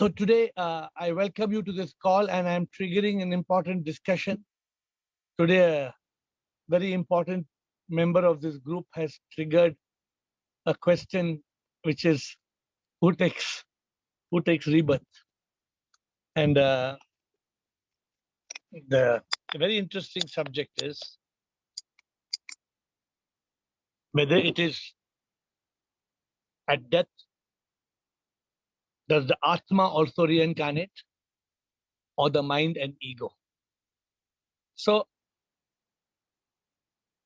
So today I welcome you to this call, and I'm triggering an important discussion. Today a very important member of this group has triggered a question, which is who takes rebirth? And the very interesting subject is whether it is at death, does the Atma also reincarnate, or the mind and ego? So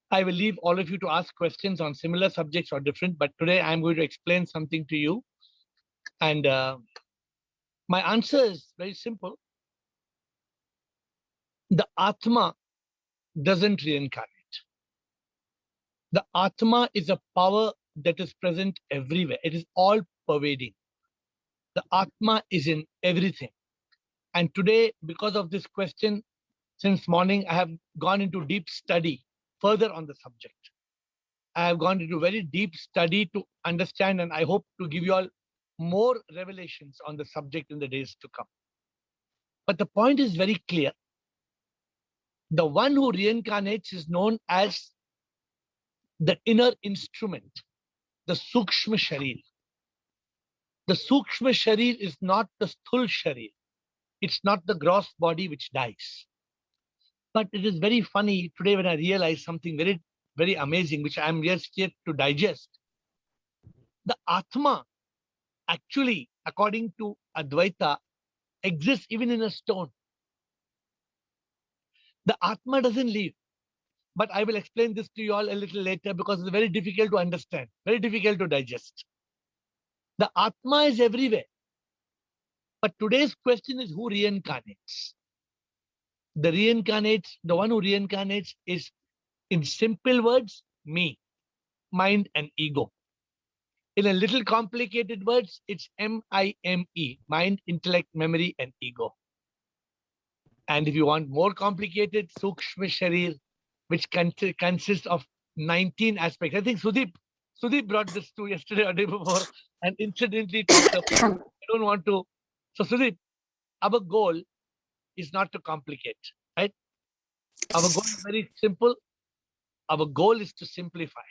I will leave all of you to ask questions on similar subjects or different, but today I'm going to explain something to you. And my answer is very simple. The Atma doesn't reincarnate. The Atma is a power that is present everywhere. It is all pervading. The Atma is in everything. And today, because of this question, since morning, I have gone into deep study further on the subject. I have gone into very deep study to understand, and I hope to give you all more revelations on the subject in the days to come. But the point is very clear. The one who reincarnates is known as the inner instrument, the Sukshma Sharir. The Sukshma Sharir is not the Sthul Sharir. It's not the gross body which dies. But it is very funny today when I realize something very, very amazing, which I'm just yet to digest. The Atma actually, according to Advaita, exists even in a stone. The Atma doesn't leave. But I will explain this to you all a little later because it's very difficult to understand, very difficult to digest. The Atma is everywhere. But today's question is who reincarnates? The one who reincarnates is, in simple words, me, mind and ego. In a little complicated words, it's M-I-M-E, mind, intellect, memory and ego. And if you want more complicated, Sukshma Sharir, which consists of 19 aspects. I think Sudeep brought this to yesterday or day before and incidentally talked about. I don't want to. So Sudeep, our goal is not to complicate, right? Our goal is very simple. Our goal is to simplify.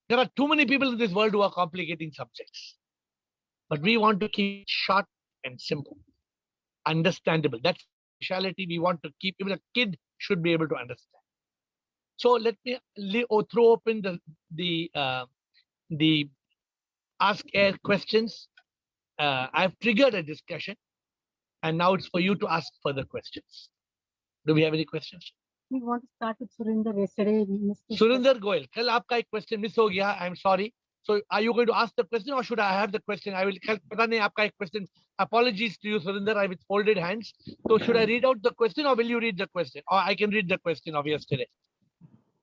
There are too many people in this world who are complicating subjects. But we want to keep it short and simple, understandable. That's speciality we want to keep. Even a kid should be able to understand. So let me throw open the ask air questions. I've triggered a discussion, and now it's for you to ask further questions. Do we have any questions? We want to start with Surinder. Yesterday we missed. Surinder Goyal, kal aapka ek question miss ho gaya. I'm sorry. So are you going to ask the question or should I have the question? I will. Pata nahi aapka ek question. Apologies to you, Surinder. I with folded hands. So should I read out the question or will you read the question? Or I can read the question of yesterday.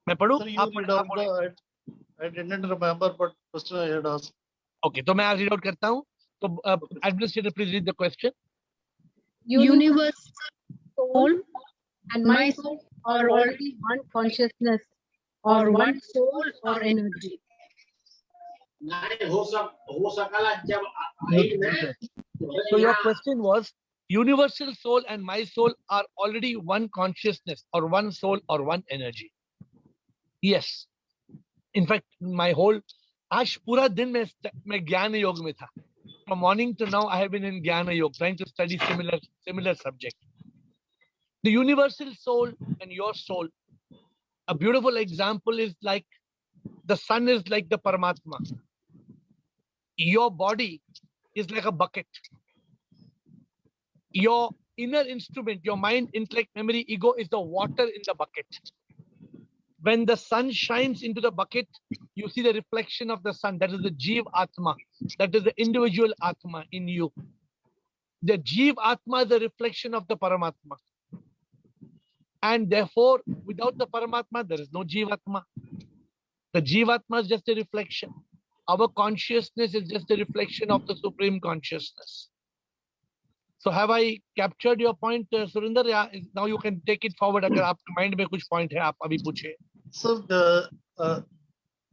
मैं पढ़ूं? I didn't remember, but question I had asked. Okay, तो मैं read out करता हूँ. So administrator, please read the question. Universe, soul, and my soul are already one consciousness, or one soul, or energy. So your question was, universal soul and my soul are already one consciousness, or one soul, or one energy. Yes. In fact, my whole आज पूरा दिन मैं ज्ञान योग में था. From morning to now, I have been in Jnana Yoga, trying to study similar subject. The universal soul and your soul. A beautiful example is like the sun is like the Paramatma. Your body is like a bucket. Your inner instrument, your mind, intellect, memory, ego is the water in the bucket. When the sun shines into the bucket, you see the reflection of the sun. That is the Jeev Atma. That is the individual Atma in you. The Jeev Atma is the reflection of the Paramatma. And therefore, without the Paramatma, there is no Jeev Atma. The Jeev Atma is just a reflection. Our consciousness is just a reflection of the Supreme Consciousness. So have I captured your point, Surinder? Yeah, now you can take it forward. अगर आपके mind में कुछ point है, आप अभी पूछे. Sir,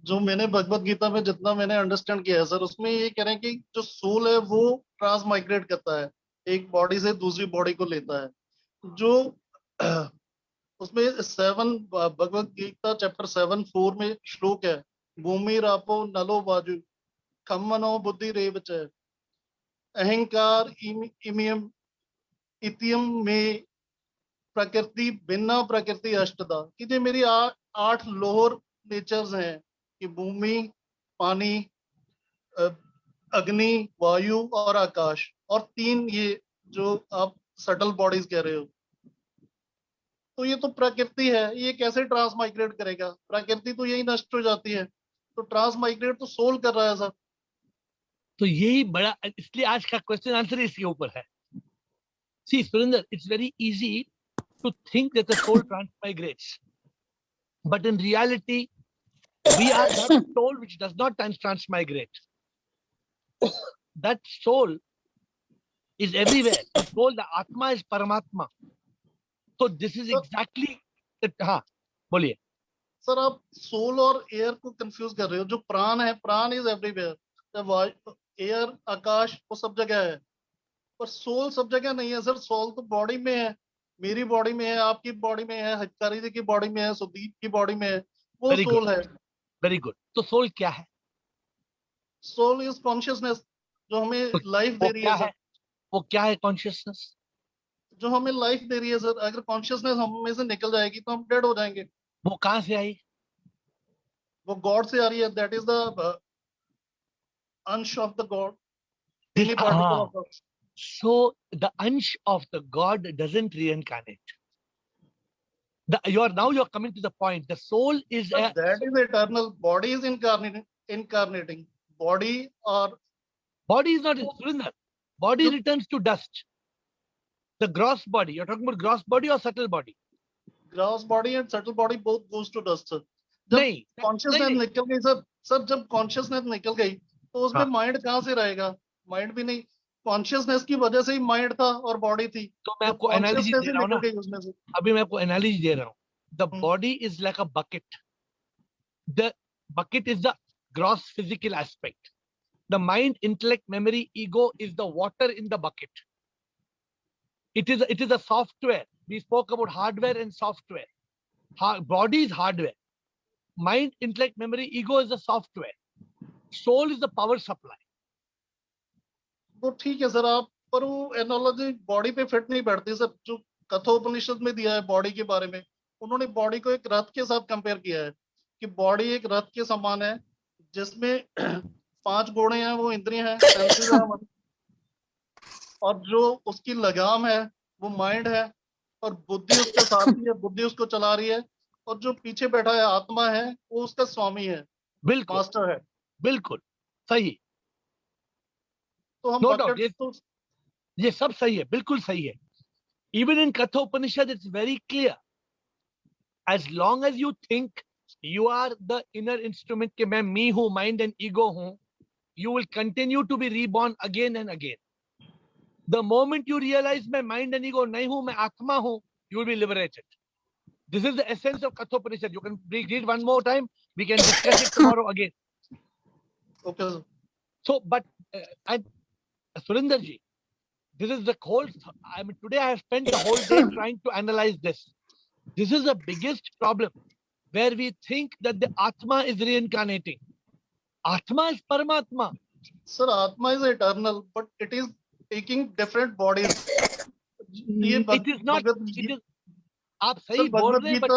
जो मैंने भगवत गीता में जितना मैंने अंडरस्टैंड किया है सर, उसमें ये कह रहे हैं कि जो सोल है वो ट्रांस माइग्रेट करता है. एक बॉडी से दूसरी बॉडी को लेता है। जो उसमें 7 भगवत गीता चैप्टर 7:4 में श्लोक है, भूमि रापो नलो वायु खम्मनो बुद्धि रेव च अहंकार इमियम इतियम में प्रकृति भिन्ना प्रकृति अष्टदा, कि जो मेरी 8 लोअर नेचर्स हैं कि भूमि, पानी, अग्नि, वायु और आकाश, और 3 ये जो आप सटल बॉडीज कह रहे हो। तो ये तो प्रकृति है, ये कैसे ट्रांसमाइग्रेट करेगा? प्रकृति तो यही नष्ट हो जाती है, तो ट्रांसमाइग्रेट तो सोल कर रहा है सर। तो यही बड़ा, इसलिए आज का क्वेश्चन आंसर इसके ऊपर है। See Surendra, it's very easy to think that the soul transmigrates, but in reality we are that soul which does not transmigrate. That soul is everywhere. The soul, the atma is paramatma. So this is exactly it. हाँ बोलिए sir, आप soul और air को confuse कर रहे हो। जो प्राण है, प्राण इज एवरीवेयर, एयर, आकाश वो सब जगह है, पर सोल सब जगह नहीं है सर। सोल तो बॉडी में है, मेरी बॉडी में है, आपकी बॉडी में है, हजकारी जी की बॉडी में है, सुदीप की बॉडी में है, वो सोल है। Very good. तो सोल क्या है? सोल इज कॉन्शियसनेस, जो हमें लाइफ दे रही है सर। वो क्या है कॉन्शियसनेस? जो हमें लाइफ दे रही है सर। अगर कॉन्शियसनेस हम में से निकल जाएगी तो हम डेड हो जाएंगे। वो कहाँ से आई? वो गॉड से आ रही है। That is the ansh of the God, tiny particle of the. So the ansh of the God doesn't reincarnate. You're coming to the point. The soul is that is eternal. Body is incarnating. Body is not Surinder. Body returns to dust. The gross body. You're talking about gross body or subtle body? Gross body and subtle body both goes to dust, sir. नहीं, consciousness निकल गई sir, जब consciousness निकल गई तो उसमें mind कहाँ से रहेगा? माइंड भी नहीं। कॉन्शियसनेस की वजह से ही माइंड था और बॉडी थी। तो मैं आपको एनालॉजी दे रहा हूँ ना, अभी मैं आपको एनालॉजी दे रहा हूँ। The body is like a bucket. The bucket is the gross physical aspect. The mind, intellect, memory, ego is the water in the bucket. It is a software. We spoke about hardware and software. Body is hardware. Mind, intellect, memory, ego is the software. Soul is the power supply. वो ठीक है sir, आप पर वो analogy body पे fit नहीं बैठती sir. जो कठोपनिषद में दिया है बॉडी के बारे में, उन्होंने बॉडी को एक रथ के साथ कंपेयर किया है कि बॉडी एक रथ के समान है जिसमें 5 घोड़े हैं, वो इंद्रियां हैं, और जो उसकी लगाम है वो माइंड है, और बुद्धि उसके साथी है, बुद्धि उसको चला रही है, और जो पीछे बैठा है आत्मा है वो उसका स्वामी है, बिल्कुल मास्टर है। बिल्कुल सही। तो हम ये सब सही है, बिल्कुल सही है। Even in Kathopanishad it's very clear. As long as you think you are the inner instrument कि मैं मी हूँ, mind and ego हूँ, you will continue to be reborn again and again. The moment you realize मैं mind and ego नहीं हूँ, मैं आत्मा हूँ, you will be liberated. This is the essence of Kathopanishad. You can read one more time. We can discuss it tomorrow again. Okay. So, but and Surinder ji, this is the whole. I mean, today I have spent the whole day trying to analyze this. This is the biggest problem, where we think that the Atma is reincarnating. Atma is Paramatma. Sir, Atma is eternal, but it is taking different bodies. It is not. It is. आप सही बोल रहे हैं, but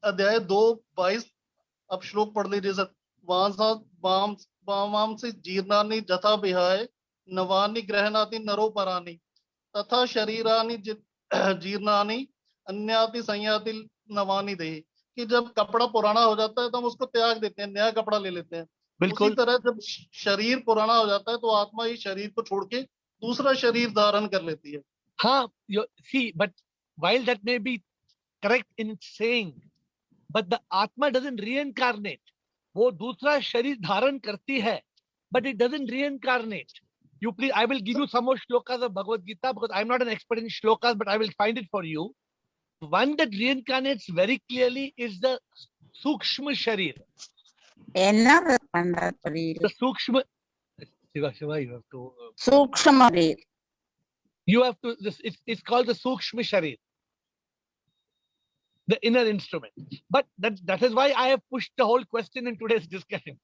अध्याय 2:22 अब श्लोक पढ़ लीजिए सर। वाम से जीर्णानि जथा विहाय नवानि ग्रहणाति नरो परानि तथा शरीरानि जीर्णानि अन्याति संयाति नवानि देहि। कि जब कपड़ा पुराना हो जाता है तो हम उसको त्याग देते हैं, नया कपड़ा ले लेते हैं। उसी तरह जब शरीर पुराना हो जाता है तो आत्मा ही शरीर को छोड़ के दूसरा शरीर धारण कर लेती है। हाँ, see, but while that may be correct in saying, but the Atma doesn't reincarnate. वो दूसरा शरीर धारण करती है, but it doesn't reincarnate. You please, I will give you some more shlokas of Bhagavad Gita because I'm not an expert in shlokas, but I will find it for you. One that reincarnates very clearly is the Sukshma Sharir. The Sukshma, Shiva, you have to. Sukshma Sharir. You have to, it's called the Sukshma Sharir, the inner instrument. But that is why I have pushed the whole question in today's discussion.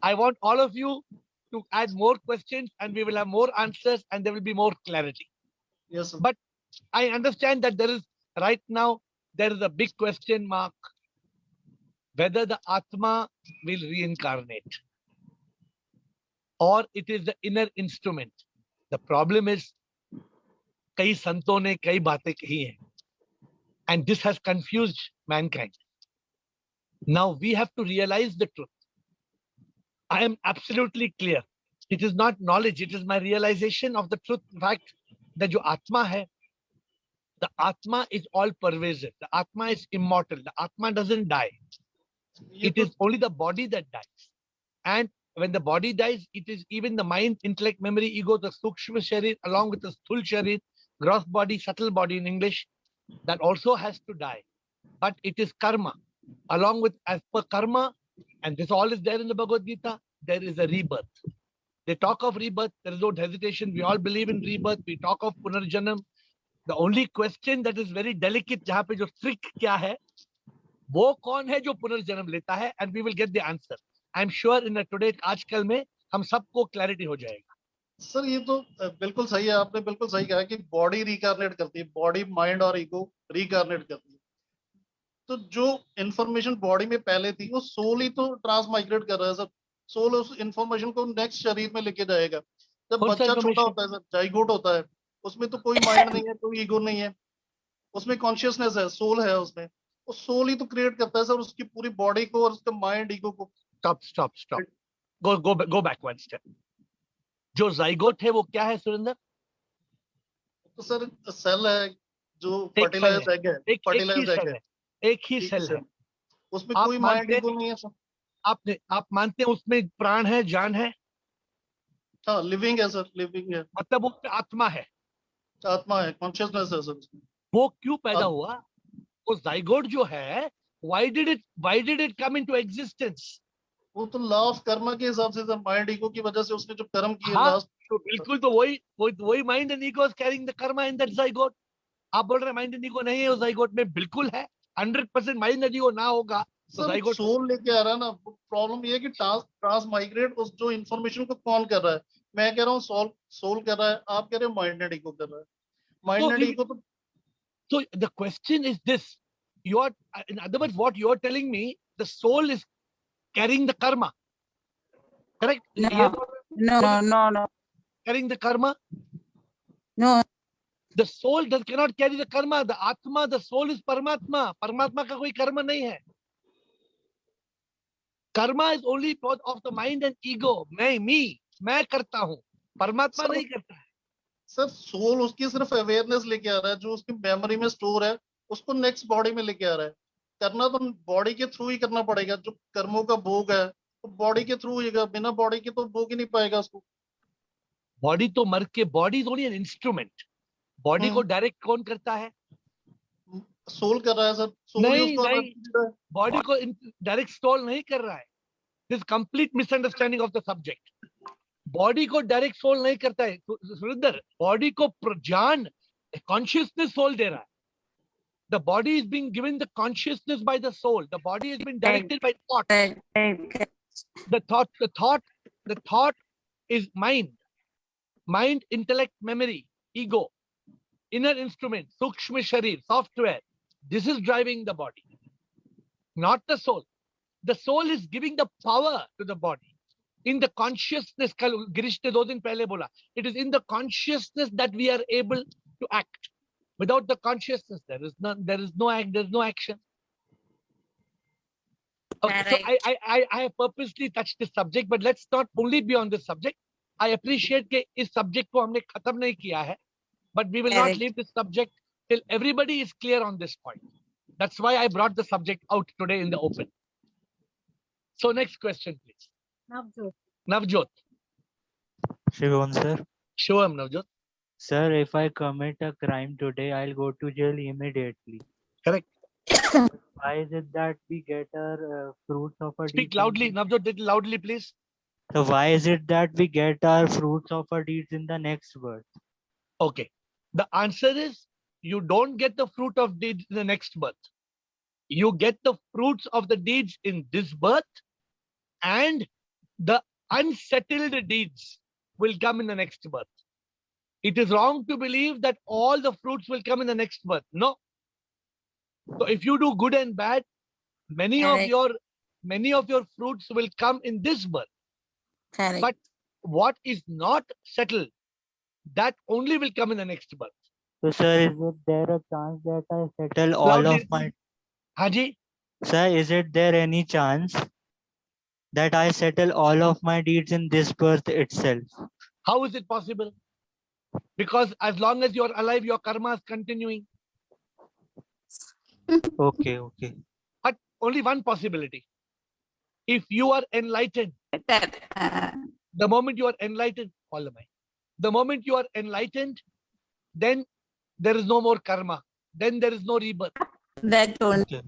I want all of you to add more questions and we will have more answers and there will be more clarity. Yes, sir. But I understand that there is a big question mark whether the Atma will reincarnate or it is the inner instrument. The problem is, कई संतों ने कई बातें कही हैं, and this has confused mankind. Now we have to realize the truth. I am absolutely clear. It is not knowledge, it is my realization of the truth. In fact, that जो आत्मा है, the Atma is all pervasive. The Atma is immortal. The Atma doesn't die. It is only the body that dies. And when the body dies, it is even the mind, intellect, memory, ego, the Sukshma Sharir, along with the Sthul Sharir, gross body, subtle body in English, that also has to die. But it is karma. Along with, as per karma, and this all is there in the Bhagavad Gita, there is a rebirth. They talk of rebirth, there is no hesitation. We all believe in rebirth. We talk of Punarjanam. The only question that is very delicate, जहाँ पे जो trick क्या है, वो कौन है जो पुनर्जन्म लेता है, and we will get the answer. I'm sure in today आजकल में हम सबको clarity हो जाएगा. सर ये तो बिल्कुल सही है, आपने बिल्कुल सही कहा कि बॉडी रिकारनेट करती है, बॉडी माइंड और ईगो रिकारनेट करती है. तो जो इंफॉर्मेशन बॉडी में पहले थी वो सोल ही तो ट्रांसमाइग्रेट कर रहा है सर. सोल उस इंफॉर्मेशन को नेक्स्ट शरीर में लेके जाएगा. जब बच्चा छोटा होता है सर, जाइगोट होता है, उसमें तो कोई माइंड नहीं है, कोई ईगो नहीं है, उसमें कॉन्शियसनेस है, सोल है उसमें. वो सोल ही तो क्रिएट करता है सर उसकी पूरी बॉडी को और उसका माइंड ईगो को. Stop. Go back one step. जो जाइगोट है वो क्या है सुरेंद्र? तो सर सेल है जो फर्टिलाइज्ड एग है. फर्टिलाइज्ड एग है, एक ही सेल है, उसमें कोई माइंड ईगो नहीं है सर. आप मानते हैं उसमें प्राण है, जान है? हाँ, लिविंग है सर, लिविंग है. मतलब वो आत्मा है, आत्मा है, कॉन्शियसनेस है सर. वो क्यों पैदा हुआ? वो जाइगोट जो है, why did it come into existence? वो तो लॉ ऑफ कर्म के हिसाब से सर, माइंड ईगो की वजह से उसने जो कर्म किए लास्ट. तो बिल्कुल, तो वही mind and ego is carrying the Karma in that zygote. आप बोल रहे माइंड एंड ईगो नहीं है उस जाइगोट में? बिल्कुल है. 100% माइंड एंड ईगो ना होगा तो जाइगोट सोल लेके आ रहा है ना. प्रॉब्लम ये है कि ट्रांसमाइग्रेट उस जो इंफॉर्मेशन को कौन कर रहा है? मैं कह रहा हूँ सोल कर रहा है, आप कह रहे हो माइंड एंड ईगो कर रहा है. माइंड एंड ईगो तो. So the question is this: in other words, what you're telling me, the soul is carrying the karma, correct? No. Carrying the karma. No. The soul cannot carry the karma. The atma, the soul is Paramatma. Paramatma का कोई कर्म नहीं है. Karma is only of the mind and ego. मैं करता हूँ, परमात्मा नहीं करता है. सर सोल उसकी सिर्फ अवेयरनेस लेके आ रहा है, जो उसकी मेमोरी में स्टोर है उसको नेक्स्ट बॉडी में लेके आ रहा है. करना तो बॉडी के थ्रू ही करना पड़ेगा. जो कर्मों का भोग है तो बॉडी के थ्रू होगा, बिना बॉडी के तो भोग ही नहीं पाएगा उसको. बॉडी तो मर के, body is only an instrument. Body को डायरेक्ट कौन करता है? सोल कर रहा है सर. सोल नहीं, बॉडी को डायरेक्ट सोल नहीं कर रहा है. This complete misunderstanding of the subject. Body को डायरेक्ट सोल नहीं करता है सुरेंद्र. बॉडी को जान, कॉन्शियसनेस सोल दे रहा है. The body is being given the consciousness by the soul. The body has been directed by thought. The thought is mind. Mind, intellect, memory, ego, inner instrument, Sukshma Sharir, software. This is driving the body, not the soul. The soul is giving the power to the body. In the consciousness, Girish ne 2 दिन पहले बोला, it is in the consciousness that we are able to act. Without the consciousness, there is no act, there is no action. Okay, so I have purposely touched this subject, but let's not only be on this subject. I appreciate कि इस subject को हमने खत्म नहीं किया है, but we will not leave this subject till everybody is clear on this point. That's why I brought the subject out today in the open. So next question, please. Navjot. Shivam sir. Shivam, Navjot. Sir, if I commit a crime today, I'll go to jail immediately. Correct. Why is it that we get our fruits of our Speak deeds? loudly, Navjot, little loudly, please. So why is it that we get our fruits of our deeds in the next birth? Okay. The answer is you don't get the fruit of deeds in the next birth. You get the fruits of the deeds in this birth, and the unsettled deeds will come in the next birth. It is wrong to believe that all the fruits will come in the next birth. No. So if you do good and bad, many of your fruits will come in this birth. Correct. But what is not settled, that only will come in the next birth. So, sir, is it there a chance that I settle all Loudly. of my... Haji, Sir, is it there any chance that I settle all of my deeds in this birth itself? how is it possible? Because as long as you're alive, your karma is continuing. Okay. But only one possibility. If you are enlightened, the moment you are enlightened, the moment you are enlightened, then there is no more karma. Then there is no rebirth. That only. Okay.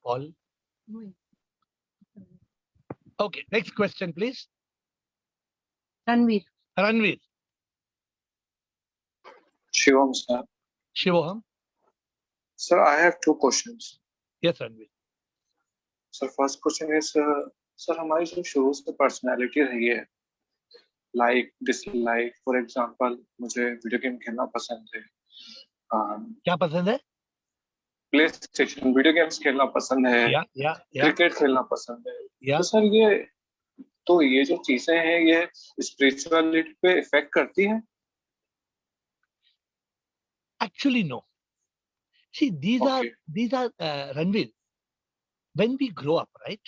All. Okay, next question, please. Ranveer. Ranveer. Shivam, sir. Shivoham. Sir, I have two questions. Yes, Ranveer. Sir, first question is, sir, हमारी जो शुरू से personality रही है, like dislike, for example मुझे video game खेलना पसंद है, क्या पसंद है? प्ले स्टेशन वीडियो गेम्स खेलना पसंद है, या क्रिकेट खेलना पसंद है, या तो सर ये जो चीजें हैं ये स्पिरिचुअलिटी पे इफेक्ट करती हैं? actually no. See, these Okay. are Ranveer, when we grow up, right?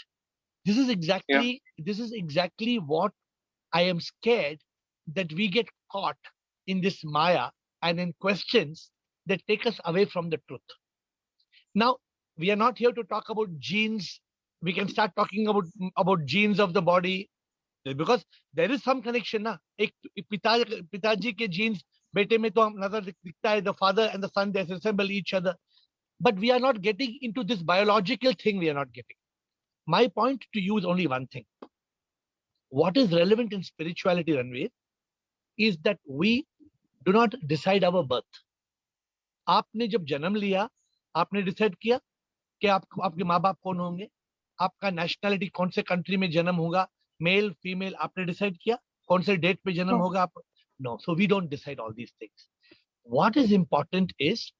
This is exactly what I am scared, that we get caught in this maya and in questions that take us away from the truth. Now, we are not here to talk about genes. We can start talking about genes of the body, because there is some connection na. एक पिताजी के genes बेटे में तो हम नजर दिखता है, the father and the son, they resemble each other. But we are not getting into this biological thing, we are not getting. My point to you is only one thing. What is relevant in spirituality, Ranveer, is that we do not decide our birth. आपने जब जन्म लिया, आपने decide किया कि आपके माँ बाप कौन होंगे, आपका नेशनैलिटी कौन से कंट्री में जन्म होगा, मेल फीमेल आपने डिसाइड किया, कौन से डेट पे जन्म होगा आप? No, so we don't decide all these things. What is important is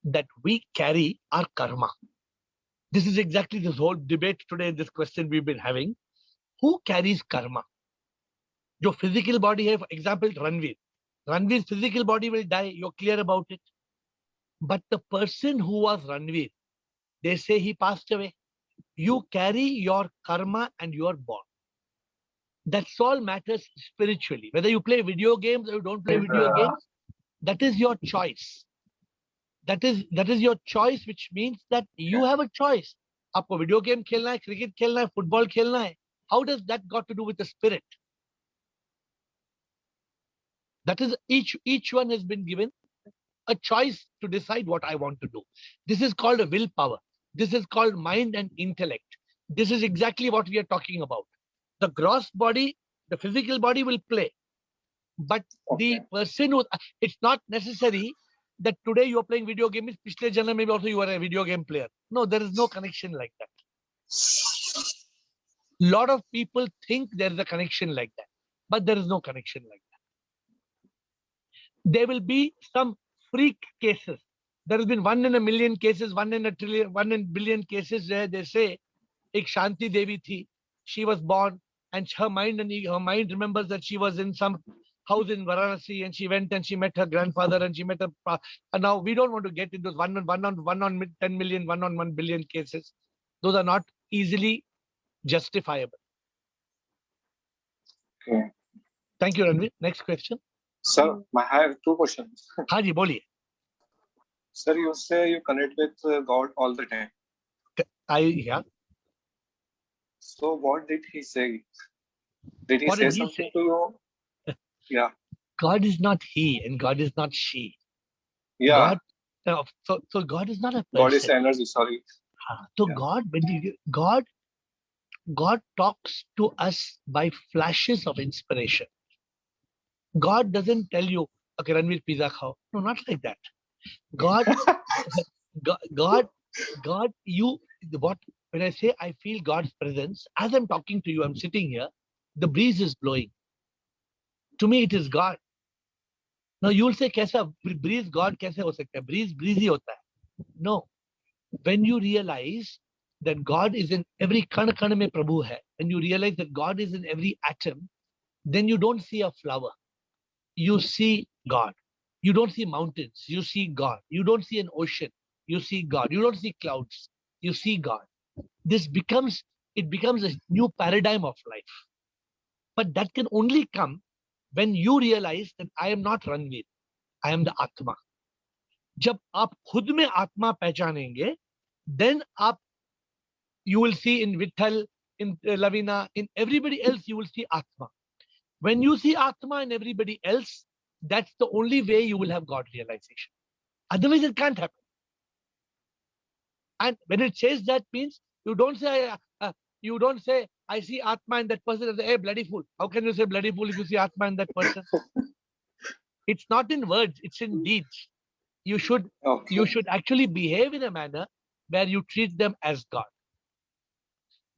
that we carry our karma. This is exactly this whole debate today, this question we've been having. Who carries karma? जो physical body है, for example, Ranveer. Ranveer's physical body will die, you're clear about it. But the person who was Ranveer, they say he passed away. You carry your karma and you are born. That's all matters spiritually. Whether you play video games or you don't play video games, that is your choice. That is your choice, which means that you have a choice. आपको video game खेलना है, cricket खेलना है, football खेलना है. How does that got to do with the spirit? That is, each one has been given a choice to decide what I want to do. This is called a willpower. This is called mind and intellect. This is exactly what we are talking about. The gross body, the physical body will play. But the person who, it's not necessary that today you are playing video games, पिछले जन्म में also you are a video game player. No, there is no connection like that. Lot of people think there is a connection like that, but there is no connection like that. There will be some freak cases. There has been 1 in a million cases, 1 in a trillion, 1 in billion cases where they say, एक Shanti Devi thi, she was born and her mind remembers that she was in some house in Varanasi and she went and she met her grandfather and she met her. And now we don't want to get into 1 on 10 million, 1 on 1 billion cases. Those are not easily justifiable. Okay. Thank you, Ranveer. Next question. Sir, I have two questions. हाँ जी, बोलिए. Sir, you say you connect with God all the time. Yeah. So what did he say? Did he What say did he something say? to you? Yeah. God is not he and God is not she. Yeah. So God is not a person. God is energy, sorry. So Yeah. God talks to us by flashes of inspiration. God doesn't tell you, okay, Ranveer, pizza khao. No, not like that. God, God, what, when I say I feel God's presence, as I'm talking to you, I'm sitting here, the breeze is blowing. To me, it is God. Now you will say, "Kaisa breeze God kaise ho sakta hai? Breeze breezy hota hai." No. When you realize that God is in every kan mein Prabhu hai, and you realize that God is in every atom, then you don't see a flower. You see God. You don't see mountains. You see God. You don't see an ocean. You see God. You don't see clouds. You see God. It becomes a new paradigm of life. But that can only come when you realize that I am not Ranveer. I am the Atma. जब आप खुद में आत्मा पहचानेंगे, then you will see in Vitthal, in Lavina, in everybody else, you will see Atma. When you see Atma in everybody else, that's the only way you will have God realization. Otherwise, it can't happen. And when it says that, means you don't say, I see Atma in that person, and say, hey, bloody fool. How can you say bloody fool if you see Atma in that person? It's not in words, it's in deeds. You should actually behave in a manner where you treat them as God.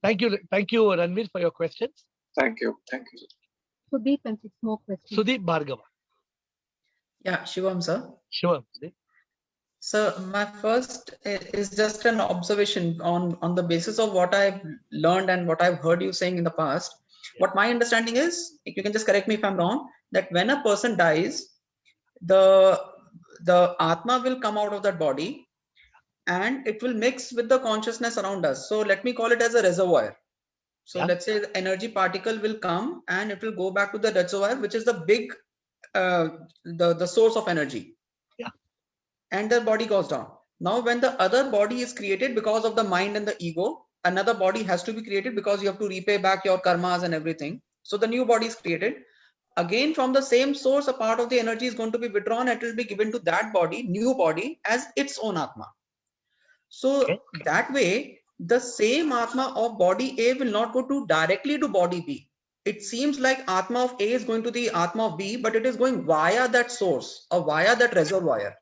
Thank you, Ranveer, for your questions. Thank you. Sudeep and 6 more questions. Sudeep Bhargava. Yeah, Shivam sir. Sure. So my first is just an observation on the basis of what I've learned and what I've heard you saying in the past. Yeah. What my understanding is, if you can just correct me if I'm wrong, that when a person dies, the Atma will come out of that body and it will mix with the consciousness around us. So let me call it as a reservoir. So Yeah. let's say the energy particle will come and it will go back to the reservoir, which is the big, the source of energy. Yeah. And the body goes down. Now, when the other body is created because of the mind and the ego, another body has to be created because you have to repay back your karmas and everything. So the new body is created. Again, from the same source, a part of the energy is going to be withdrawn and it will be given to that body, new body, as its own Atma. So Okay. that way, the same Atma of body A will not go to directly to body B. It seems like Atma of A is going to the Atma of B, but it is going via that source or via that reservoir.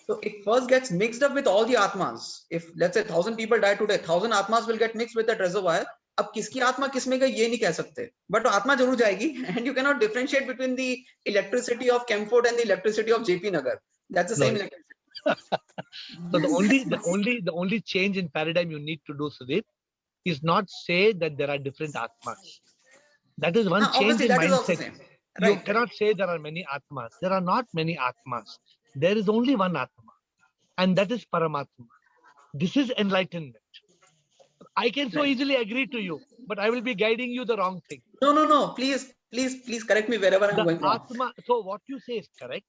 So it first gets mixed up with all the Atmas. If let's say 1,000 people die today, 1,000 Atmas will get mixed with that reservoir. अब किसकी आत्मा किसमें गई ये नहीं कह सकते, but आत्मा जरूर जाएगी, and you cannot differentiate between the electricity of Kempfort and the electricity of JP Nagar. That's the same electricity. So the only change in paradigm you need to do, Sudeep, is not say that there are different Atmas. That is one change in mindset. You cannot say there are many Atmas. There are not many Atmas. There is only one Atma, and that is Paramatma. This is enlightenment. I can so easily agree to you, but I will be guiding you the wrong thing. No. Please correct me wherever I'm going wrong. Atma, so what you say is correct.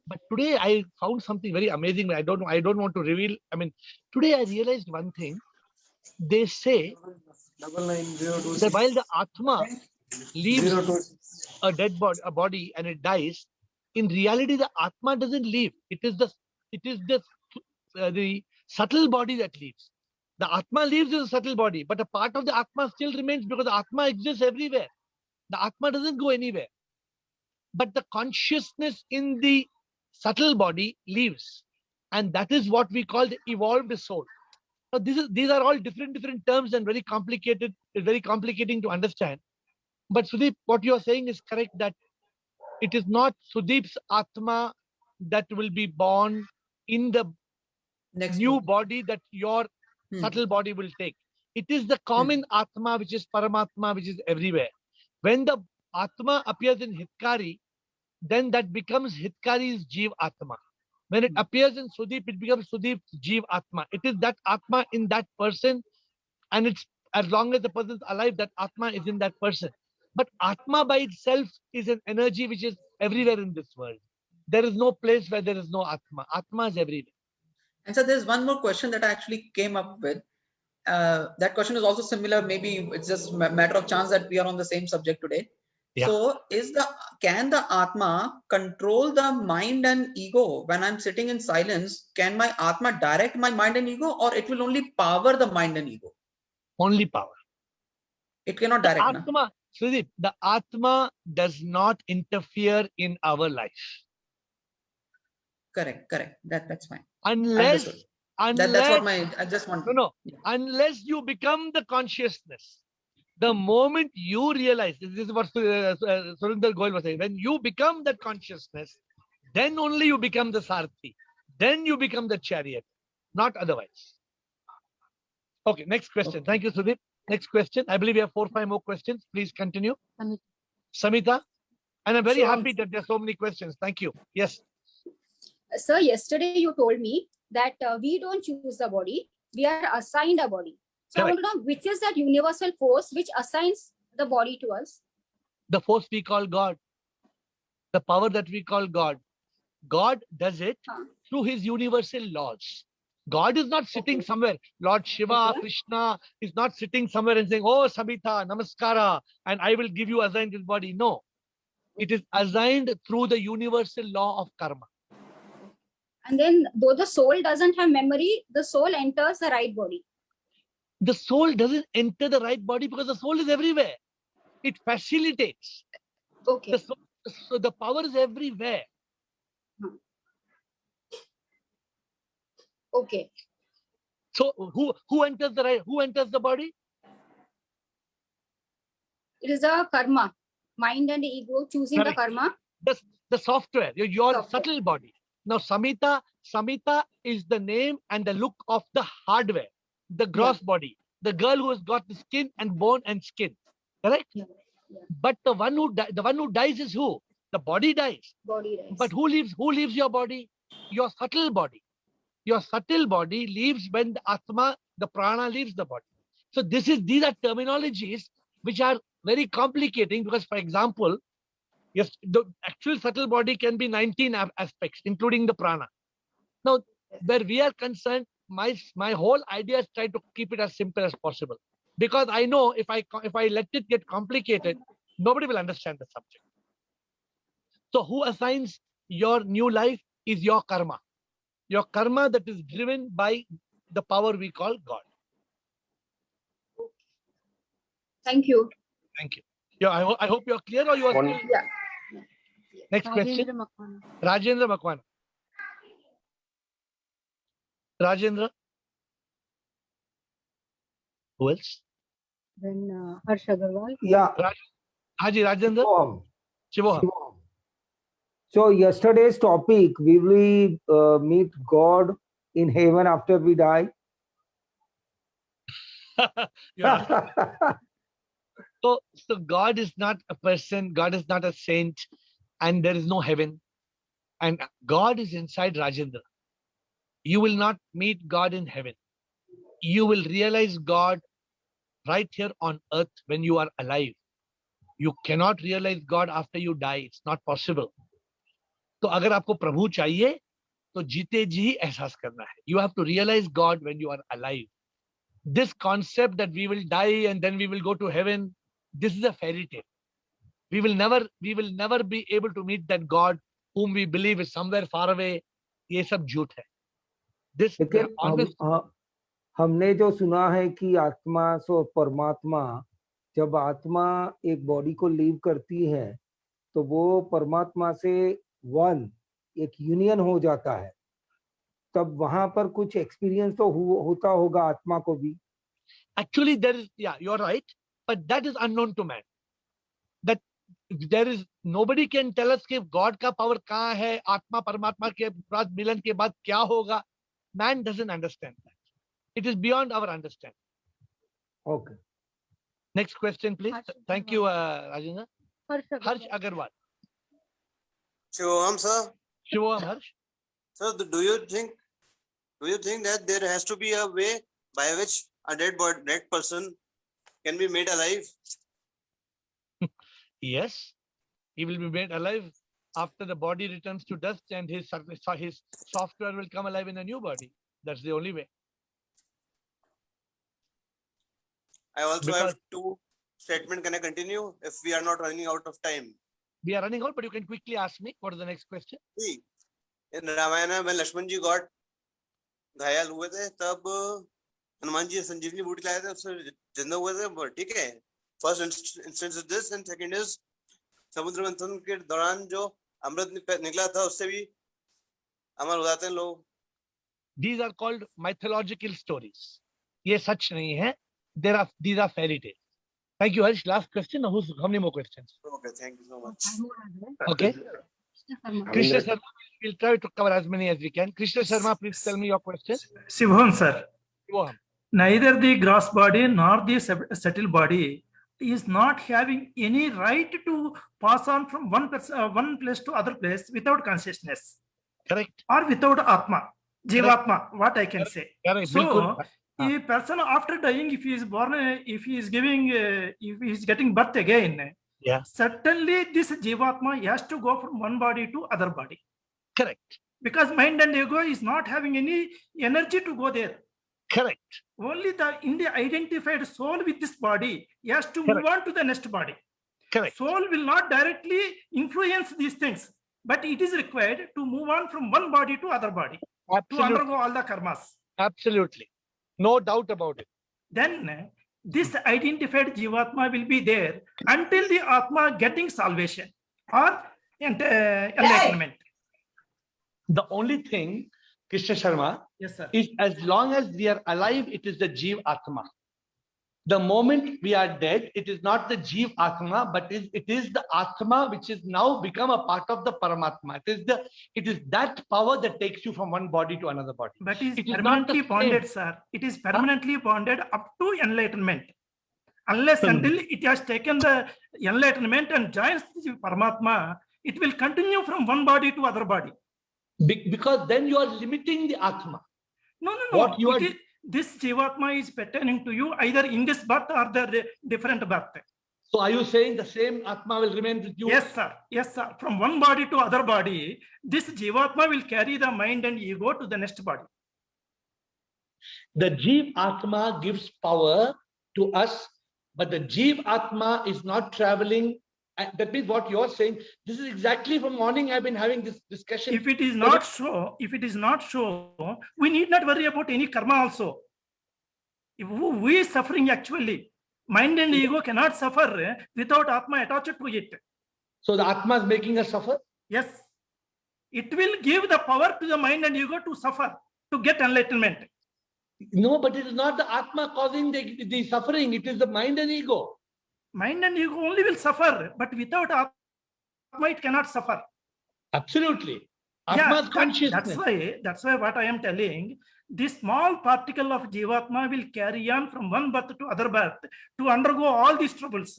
But today I found something very amazing. I don't want to reveal. I mean, today I realized one thing. They say that while the Atma leaves a dead body and it dies, in reality the Atma doesn't leave. It is the subtle body that leaves. The Atma leaves in a subtle body, but a part of the Atma still remains because the Atma exists everywhere. The Atma doesn't go anywhere. But the consciousness in the subtle body leaves. And that is what we call the evolved soul. Now, these are all different terms and very complicated, very complicating to understand. But Sudeep, what you are saying is correct, that it is not Sudeep's Atma that will be born in the new body that your subtle body will take. It is the common Atma, which is Paramatma, which is everywhere. When the Atma appears in Hitkari, then that becomes Hitkari's Jeev Atma. When it appears in Sudeep, it becomes Sudeep's Jeev Atma. It is that Atma in that person, and it's as long as the person is alive, that Atma is in that person. But Atma by itself is an energy which is everywhere in this world. There is no place where there is no Atma. Atma is everywhere. And so there's one more question that I actually came up with. That question is also similar. Maybe it's just a matter of chance that we are on the same subject today. Yeah. So can the Atma control the mind and ego? When I'm sitting in silence, can my Atma direct my mind and ego, or it will only power the mind and ego? Only power. It cannot direct. Atma, Sudeep, the Atma does not interfere in our life. Correct. That's fine. Unless, Understood. unless, That's what I just want. no, Yeah. unless you become the consciousness. The moment you realize, this is what Surinder Goyal was saying, when you become that consciousness, then only you become the Sarthi. Then you become the chariot, not otherwise. Okay, next question. Thank you, Sudeep. Next question. I believe we have 4 or 5 more questions. Please continue. Samita. And I'm very Sure. happy that there are so many questions. Thank you. Yes. Sir, yesterday you told me that we don't choose the body, we are assigned a body. So I want to know which is that universal force which assigns the body to us? The force we call God. The power that we call God. God does it through his universal laws. God is not sitting somewhere. Lord Shiva, Krishna is not sitting somewhere and saying, oh, Sabita, Namaskara, and I will give you assigned this body. No. It is assigned through the universal law of karma. And then though the soul doesn't have memory, the soul enters the right body. The soul doesn't enter the right body because the soul is everywhere. It facilitates. Okay. So the power is everywhere. Okay. So who enters the right? Who enters the body? It is the karma, mind and ego choosing Correct. the karma. The software, your Software. subtle body. Now, Samita is the name and the look of the hardware, the gross body, the girl who has got the skin and bone and skin. Correct? Yeah. But the one who dies is who? The body dies. Body dies. But who leaves your body? Your subtle body. Your subtle body leaves when the Atma, the prana leaves the body. So these are terminologies which are very complicating because, for example, yes, the actual subtle body can be 19 aspects, including the prana. Now, where we are concerned, my whole idea is try to keep it as simple as possible. Because I know if I let it get complicated, nobody will understand the subject. So who assigns your new life is your karma. Your karma that is driven by the power we call God. Thank you. Thank you. Yeah, I hope you're clear or you are still... Yeah. Next question. Rajendra Makwana. Rajendra. Who else? Then Harsh Agarwal. Yeah. Haji Rajendra. Shivoham. So yesterday's topic, we will meet God in heaven after we die. So God is not a person, God is not a saint, and there is no heaven. And God is inside Rajendra. You will not meet God in heaven. You will realize God right here on earth when you are alive. You cannot realize God after you die. It's not possible. तो अगर आपको प्रभु चाहिए तो जीते जी ही एहसास करना है. You have to realize God when you are alive. This concept that we will die and then we will go to heaven, this is a fairy tale. We will never be able to meet that God whom we believe is somewhere far away. ये सब झूठ है. This हमने जो सुना है कि आत्मा सो परमात्मा, जब आत्मा एक बॉडी को लीव करती है तो वो परमात्मा से एक यूनियन हो जाता है, तब वहां पर कुछ एक्सपीरियंस तो होता होगा आत्मा को भी. Actually, there is, yeah, you're right, but that is unknown to man. That there is nobody can tell us कि God का power कहाँ है, आत्मा परमात्मा के बाद मिलन के बाद क्या होगा. Man doesn't understand that. It is beyond our understanding. Okay. Next question, please. Thank you, Rajendra. Harsh Agarwal. Shivoham, sir. Shivoham, Harsh. Sir, do you think that there has to be a way by which a dead person can be made alive? Yes, he will be made alive after the body returns to dust and his software will come alive in a new body. That's the only way. I also have two statements. Can I continue if we are not running out of time? We are running out, but you can quickly ask me. What is the next question? See, in Ramayana, when Lakshman ji got घायल हुए थे, तब हनुमान जी संजीवनी बूटी लाए थे, उससे जिंदा हुए थे. ठीक है. First instance is this, and second is समुद्र मंथन के दौरान जो अमृत निकला था, उससे भी अमर हो जाते हैं लोग. These are called mythological stories. ये सच नहीं है. These are fairy tales. Thank you, Harsh. Last question. How many more questions? Okay, thank you so much. Okay. Krishna Sharma, we'll try to cover as many as we can. Krishna Sharma, please tell me your question. Shivham, sir. Shivham. Neither the gross body nor the subtle body is not having any right to pass on from one place to other place without consciousness. Correct. Or without Atma, Jivatma, what I can say. Correct. So, a person after dying, if he is born, if he is getting birth again, yeah, certainly this Jivatma has to go from one body to other body. Correct. Because mind and ego is not having any energy to go there. Correct. Only the identified soul with this body has to move on to the next body. Correct. Soul will not directly influence these things, but it is required to move on from one body to other body. Absolutely. To undergo all the karmas. Absolutely. No doubt about it. Then this identified Jivatma will be there until the Atma getting salvation or enlightenment. The only thing, Krishna Sharma, yes, sir, is as long as we are alive, it is the Jiv Atma. The moment we are dead, it is not the Jiv Atma, but it is the Atma which is now become a part of the Paramatma. It is that power that takes you from one body to another body. But it is not permanently the bonded, same. sir. It is permanently bonded up to enlightenment. Unless until it has taken the enlightenment and joins the Paramatma, it will continue from one body to other body. Because then you are limiting the Atma. No. What you are this Jivatma is pertaining to you either in this birth or the different birth. So are you saying the same Atma will remain with you? Yes, sir. Yes, sir. From one body to other body, this Jivatma will carry the mind and ego to the next body. The Jiv Atma gives power to us, but the Jiv Atma is not traveling. That means what you're saying, this is exactly from morning I've been having this discussion. If it is not so, we need not worry about any karma also. If we are suffering actually, mind and ego cannot suffer without Atma attached to it. So the Atma is making us suffer? Yes. It will give the power to the mind and ego to suffer, to get enlightenment. No, but it is not the Atma causing the suffering. It is the mind and ego. Mind and ego only will suffer, but without Atma, it cannot suffer. Absolutely. Atma's consciousness. That's why what I am telling, this small particle of Jivatma will carry on from one birth to other birth to undergo all these troubles.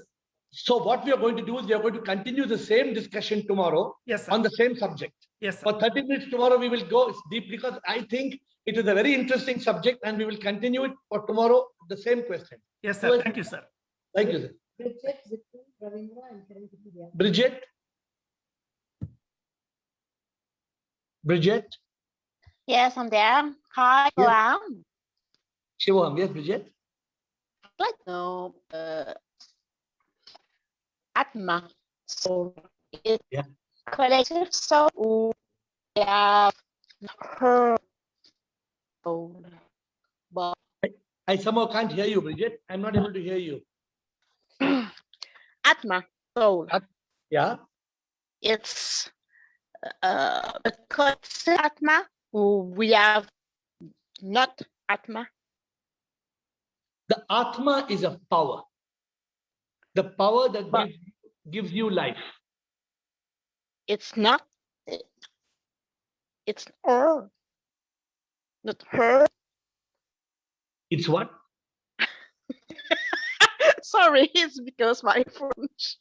So what we are going to do is we are going to continue the same discussion tomorrow, yes, sir, on the same subject. Yes, sir. For 30 minutes tomorrow, we will go deep because I think it is a very interesting subject and we will continue it for tomorrow, the same question. Yes, sir. Thank you, sir. Thank you, sir. Bridget? Bridget? Yes, I'm there. Hi, Yes. Shivam. Yes, Bridget? I'd like to know Atma. So it's collective soul. Yeah, her soul. But I somehow can't hear you, Bridget. I'm not able to hear you. Atma, soul. Yeah. It's the collective Atma. We have not Atma. The Atma is a power. The power that gives you life. It's not. It's her. Not her. It's what? Sorry, it's because my French.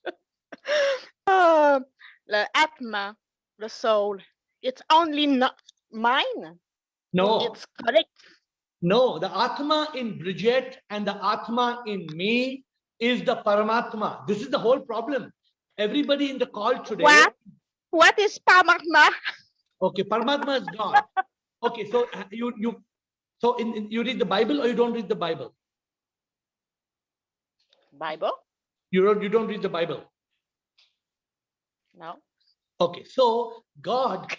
The Atma, the soul, it's only not mine. No. It's correct. No, the Atma in Bridget and the Atma in me is the Paramatma. This is the whole problem. Everybody in the call today. What is Paramatma? Okay, Paramatma is God. Okay, so you read the Bible or you don't read the Bible? Bible? You don't read the Bible? No. Okay, so God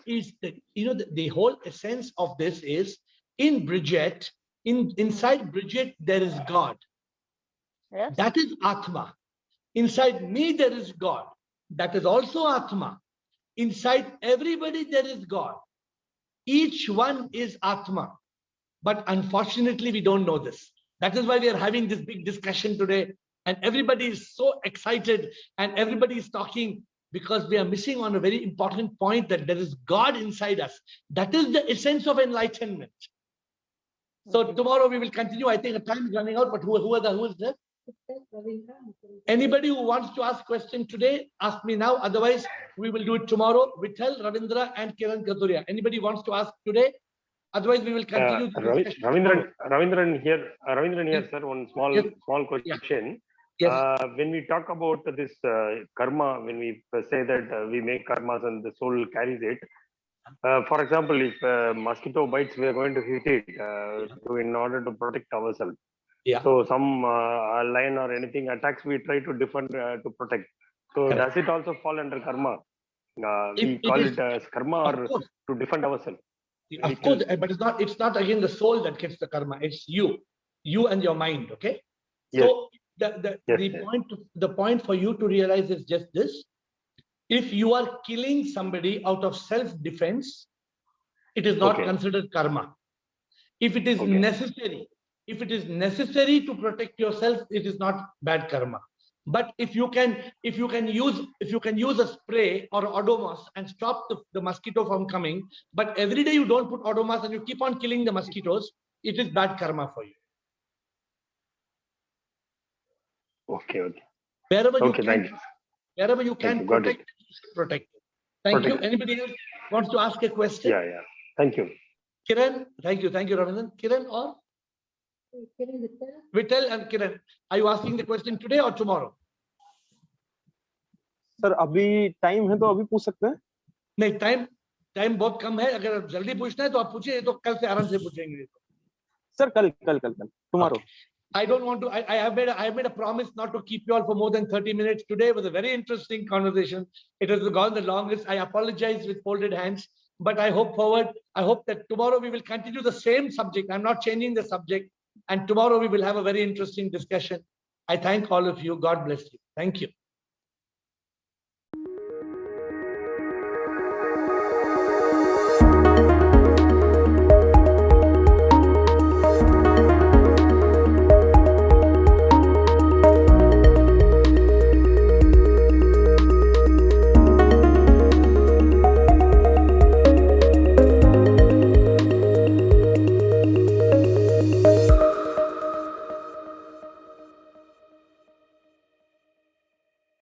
is the whole essence of this is in Bridget, inside Bridget there is God. Yes. That is Atma. Inside me there is God. That is also Atma. inside everybody there is God. Each one is Atma. But unfortunately, we don't know this. That is why we are having this big discussion today. And everybody is so excited and everybody is talking, because we are missing on a very important point, that there is God inside us. That is the essence of enlightenment. So tomorrow we will continue. I think the time is running out, but who is there? Anybody who wants to ask question today, ask me now. Otherwise, we will do it tomorrow. Vithal, Ravindra and Kiran Kathuria. Anybody wants to ask today? Otherwise, we will continue. Ravindran here, sir. One small question. Yes. When we talk about this karma, when we say that we make karmas and the soul carries it, for example, if a mosquito bites, we are going to hit it in order to protect ourselves. Yeah. So some lion or anything attacks, we try to defend to protect. So does it also fall under karma? We call it as karma or to defend ourselves? Of course, but it's not again the soul that gets the karma. It's you and your mind. Okay. Yes. So the point for you to realize is just this: if you are killing somebody out of self-defense, it is not considered karma. If it is necessary, to protect yourself, it is not bad karma. But if you can use a spray or Odomos and stop the mosquito from coming, but every day you don't put Odomos and you keep on killing the mosquitoes, it is bad karma for you. Okay. Wherever you can protect. Thank you. Anybody else wants to ask a question? Yeah. Thank you. Kiran, thank you, Ravindran. Kiran or Vithal and Kiran, are you asking the question today or tomorrow? Sir अभी time है तो अभी पूछ सकते हैं? नहीं, time बहुत कम है. अगर जल्दी पूछना है तो आप पूछिए, तो कल से आराम से पूछेंगे. सर कल tomorrow. I don't want to. I have made a promise not to keep you all for more than 30 minutes. Today was a very interesting conversation. It has gone the longest. I apologize with folded hands, but I hope that tomorrow we will continue the same subject. I'm not changing the subject, and tomorrow we will have a very interesting discussion. I thank all of you. God bless you. Thank you.